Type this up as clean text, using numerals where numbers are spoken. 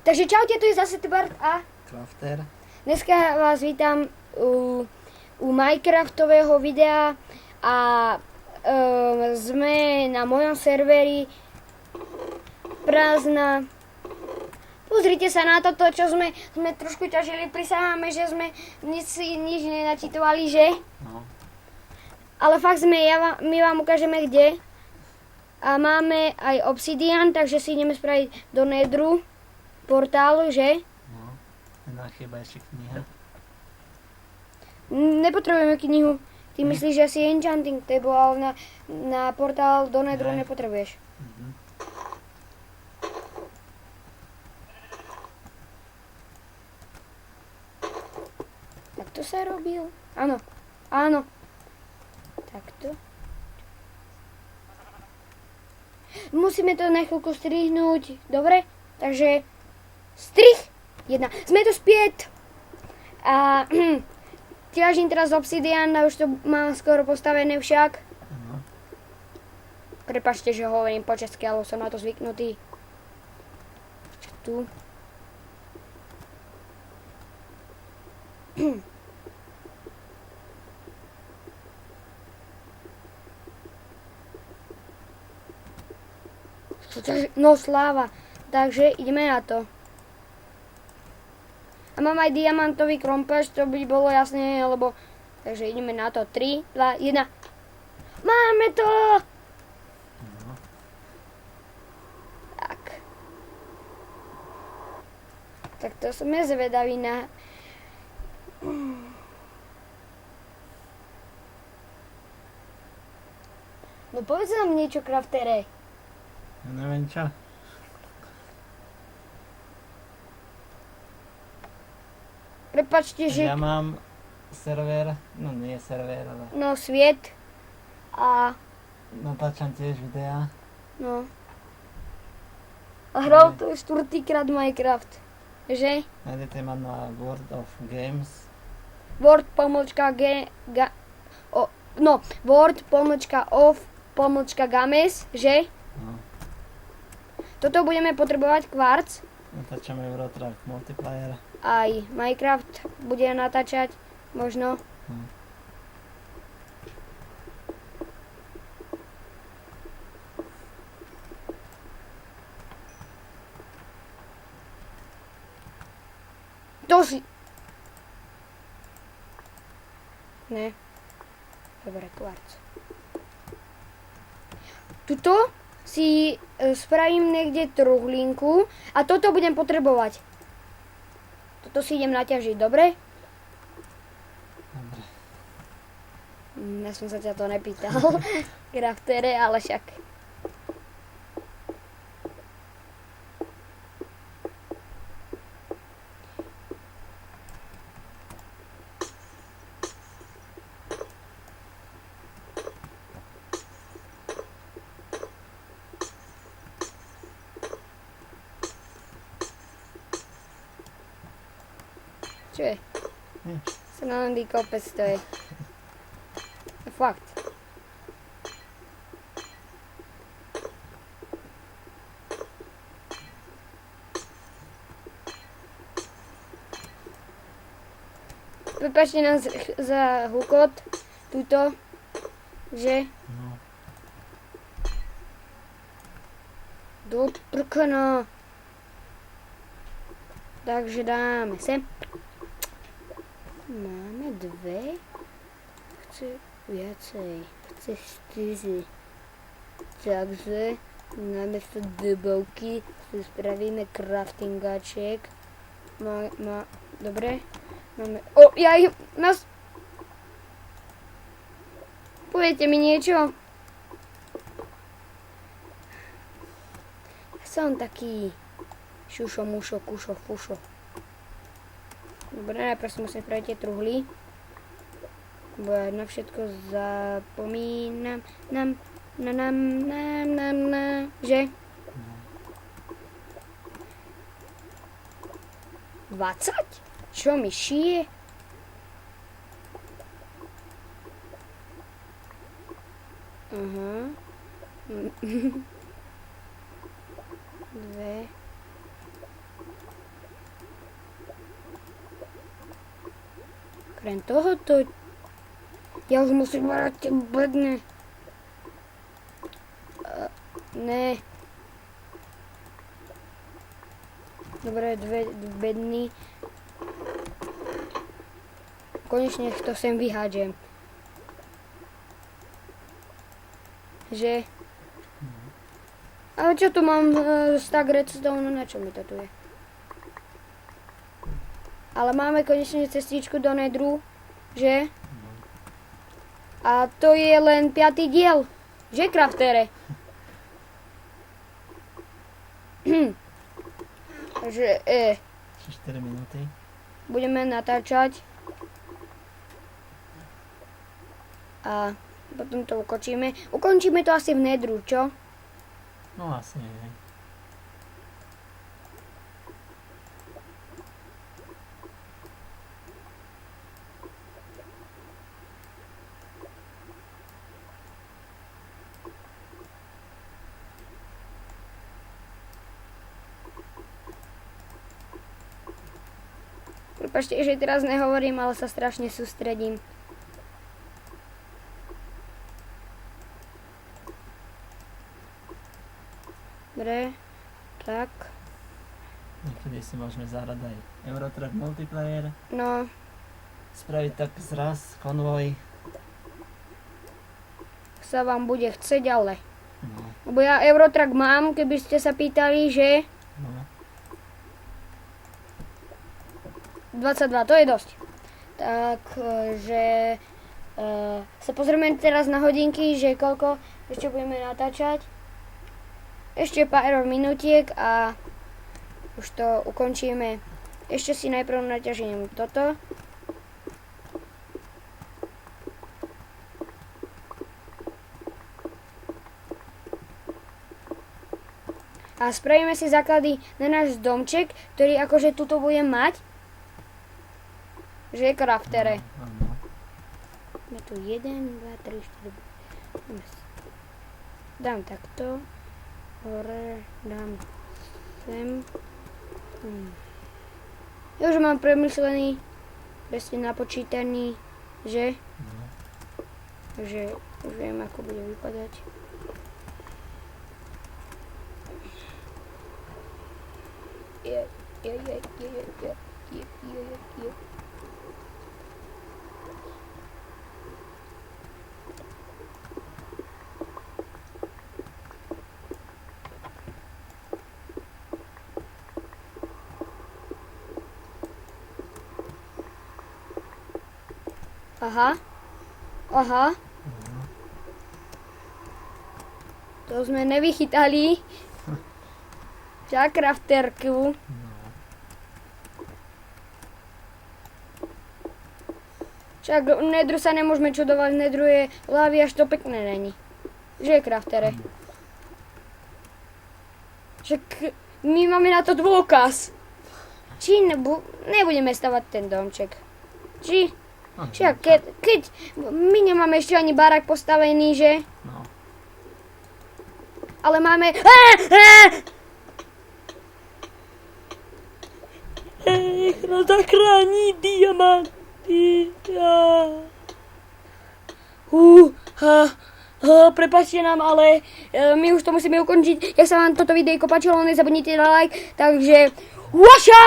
Takže čaute, tu je zase Tbart a Crafter. dneska vás vítam u Minecraftového videa a sme na mojom serveri prázdna. Pozrite sa na toto, čo sme trošku ťažili, prisahame, že sme nič nenačitovali, že? No. Ale fakt my vám ukážeme kde. A máme aj obsidian, takže si ideme spraviť do nedru portálu, že? No. Jedna chyba ešte kniha. Nepotrebujeme knihu. Ty myslíš, že si enchanting table, ale na portál do nedru nepotrebuješ. Takto sa robil? Áno, áno. Takto. Musíme to na chvíľku strihnúť, dobre? Takže strih 1. Sme tu späť. A ťažím teraz obsidian a už to mám skoro postavené však. Áno. Prepáčte, že hovorím po česky, ale som na to zvyknutý. Tu. No sláva. Takže ideme na to. A mám aj diamantový krompáč, to by bolo jasné, lebo... Takže ideme na to. 3, 2, 1. Máme to! No. Tak. Tak to sme zvedaví na... No povedz nám niečo, craftere. Ja neviem čo. Prepáčte, že... Ja mám server, no nie server, ale No, sviet. A... natáčam tiež videá. No. A hral to 4-krát Minecraft. Že? Nájdete ma na World of Games. Word pomočka Word pomočka of pomočka games, že? No. Toto budeme potrebovať kvarc. Natáčame Eurotrack multiplayer. Aj Minecraft bude natáčať, možno. No. To si... Ne. Dobre, kvarc. Tuto si spravím niekde truhlinku a toto budem potrebovať. Toto si idem naťažiť, dobre? Dobre. Ja som sa ťa to nepýtal, craftere, ale však. Čo je? Nič. Srandý kopec to je. Fakt. Prepáčte nás za hukot. Tuto. Že? No. Do prkna. Takže dáme sem. Máme 2. Chce viacej. Chce 4. Takže namiesto debovky si spravíme craftingaček. Dobre. Máme... Poviete mi niečo? Som taký šušo, mušo, kušo, fušo. Dobre, najprv si musím spraviť tie truhly. Bo ja na všetko zapomínam. Že? 20? Čo mi šije? Aha. 2. Okrem tohoto... Ja už musím brať tie bedne. Ne. Dobre, dve bedny. Konečne to sem vyhádžem. Že? Ale čo tu mám stack redstone, na čo mi to tu je? Ale máme konečne cestičku do nedru, že? A to je len 5. diel, že craftere? Takže 4 minúty. budeme natáčať. A potom to ukončíme. Ukončíme to asi v nedru, čo? No asi nie. Prepačte, že teraz nehovorím, ale sa strašne sústredím. Dobre, tak. Niekedy si môžeme zahrať aj Eurotrack multiplayer. No, Spraviť tak zraz, konvoj. sa vám bude chceť, ale. No, Lebo ja Eurotrack mám, keby ste sa pýtali, že no. 22, to je dosť. Takže sa pozrieme teraz na hodinky, že koľko ešte budeme natáčať. Ešte pár minútiek a už to ukončíme. Ešte si najprv naťažím toto. A spravíme si základy na náš domček, ktorý akože tuto bude mať. Že je craftere. Áno. Je tu 1, 2, 3, 4. Dám takto. Hore, dám sem. Ja už mám premyslený, presne napočítaný, že? No. Takže už viem, ako bude vypadať. Aha. Aha. To sme nevychytali. Za crafterku. No. Však v nedru sa nemôžeme čudovať, v nedru je lávy až to pekné není. Že je craftere. Však my máme na to dôkaz. Či nebudeme stavať ten domček. Či? Však keď my nemáme ešte ani barák postavený, že? No. Ale máme... No zachrání diamanty. Prepáčte nám, ale my už to musíme ukončiť. Jak sa vám toto videjko páčilo, nezabudnite na like. Takže... Waša!